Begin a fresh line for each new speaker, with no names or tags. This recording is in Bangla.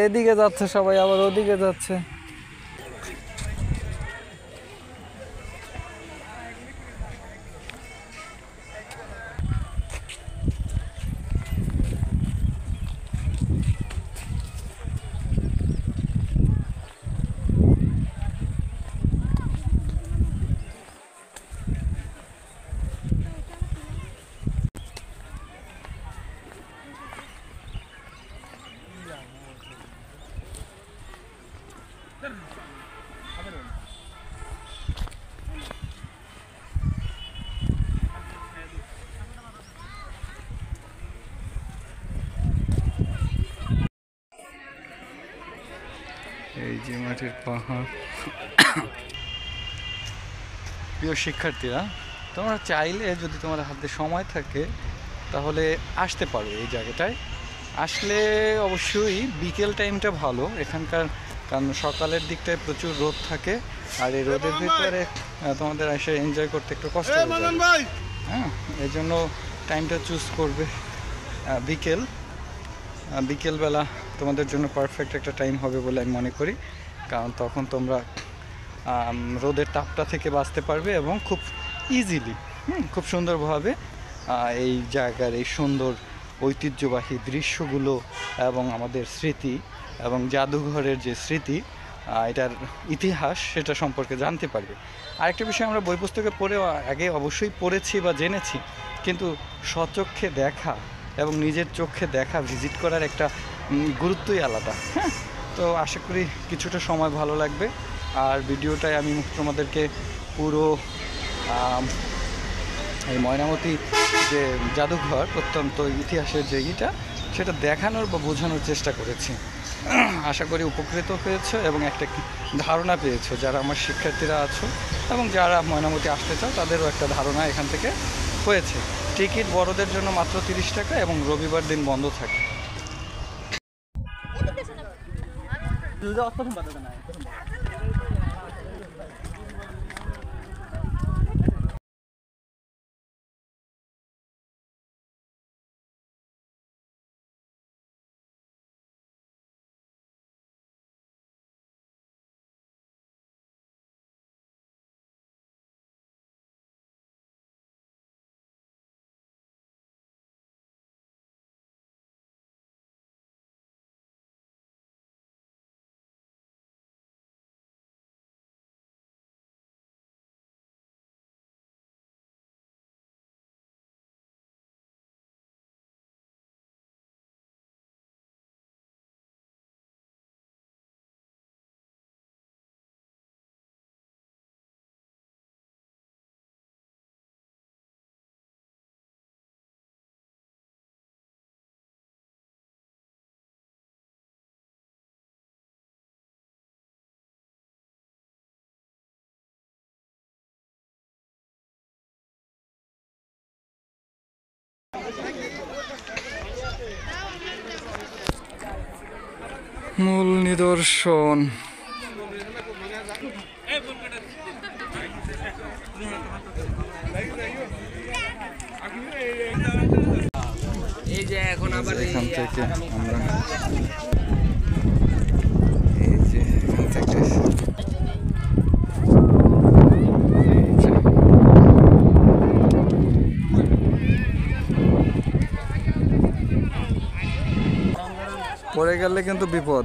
এদিকে যাচ্ছে সবাই, আবার ওদিকে যাচ্ছে। এই যে মাটির পাহাড়। প্রিয় শিক্ষার্থীরা, তোমরা চাইলে যদি তোমার হাতে সময় থাকে তাহলে আসতে পারো এই জায়গাটায়। আসলে অবশ্যই বিকেল টাইমটা ভালো এখানকার, কারণ সকালের দিকটায় প্রচুর রোদ থাকে, আর এই রোদের ভিতরে তোমাদের এসে এনজয় করতে একটু কষ্ট হবে। হ্যাঁ, এই জন্য টাইমটা চুজ করবে বিকেলবেলা তোমাদের জন্য পারফেক্ট একটা টাইম হবে বলে আমি মনে করি, কারণ তখন তোমরা রোদের তাপটা থেকে বাঁচতে পারবে এবং খুব ইজিলি খুব সুন্দরভাবে এই জায়গার এই সুন্দর ঐতিহ্যবাহী দৃশ্যগুলো এবং আমাদের স্মৃতি এবং জাদুঘরের যে স্মৃতি, এটার ইতিহাস, সেটা সম্পর্কে জানতে পারবে। আরেকটা বিষয়, আমরা বই পুস্তকে পড়ে আগে অবশ্যই পড়েছি বা জেনেছি, কিন্তু স্বচক্ষে দেখা এবং নিজের চোখে দেখা, ভিজিট করার একটা গুরুত্বই আলাদা। হ্যাঁ, তো আশা করি কিছুটা সময় ভালো লাগবে। আর ভিডিওটায় আমি তোমাদেরকে পুরো এই ময়নামতি যে জাদুঘর, প্রত্যন্ত ইতিহাসের যে সেটা দেখানোর বা বোঝানোর চেষ্টা করেছি। আশা করি উপকৃত হয়েছে এবং একটা ধারণা পেয়েছো, যারা আমার শিক্ষার্থীরা আছো এবং যারা ময়নামতি আসতে চাও তাদেরও একটা ধারণা এখান থেকে হয়েছে। টিকিট বড়দের জন্য মাত্র 30 টাকা এবং রবিবার দিন বন্ধ থাকে। মূল নিদর্শন।
এই যে এখন আবার
এখান থেকে আমরা এই যে এখান থেকে পড়ে গেলে কিন্তু বিপদ।